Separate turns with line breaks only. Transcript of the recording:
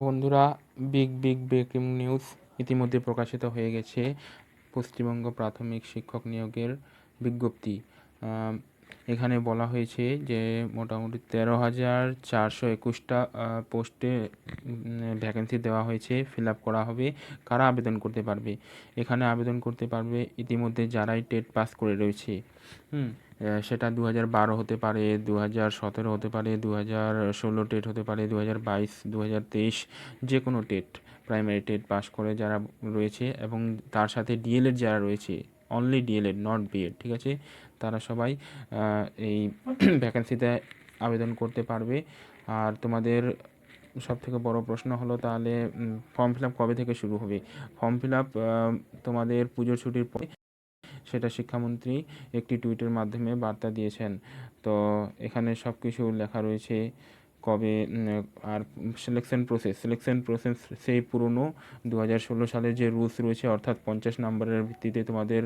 বন্ধুরা, big breaking news ইতিমধ্যে প্রকাশিত হয়ে গেছে। পশ্চিমবঙ্গ প্রাথমিক শিক্ষক নিয়োগের বিজ্ঞপ্তি। এখানে বলা হয়েছে যে মোটামুটি 13,421টা পোস্টে ভ্যাকেন্সি দেওয়া হয়েছে, ফিল আপ করা হবে। কারা আবেদন করতে পারবে? এখানে আবেদন করতে পারবে ইতিমধ্যে যারাই টেট পাস করে রয়েছে। সেটা 2012 হতে পারে, 2017 হতে পারে, 2016 টেট হতে পারে, 2022, 2023, যে কোনো টেট, প্রাইমারি টেট পাস করে যারা রয়েছে এবং তার সাথে ডিএলএড যারা রয়েছে, অনলি ডিএলএড নট বিএড, ঠিক আছে, তারা সবাই এই ভ্যাকেন্সিতে আবেদন করতে পারবে। আর তোমাদের সবথেকে বড় প্রশ্ন হলো তাহলে ফর্ম ফিল আপ কবে থেকে শুরু হবে? ফর্ম ফিল আপ তোমাদের পুজোর ছুটির পরে, সেটা শিক্ষামন্ত্রী একটি টুইটের মাধ্যমে বার্তা দিয়েছেন। তো এখানে সব কিছু লেখা রয়েছে কবে। আর সিলেকশন প্রসেস সেই পুরনো 2016 সালের যে রুলস রয়েছে, অর্থাৎ 50 নম্বরের ভিত্তিতে তোমাদের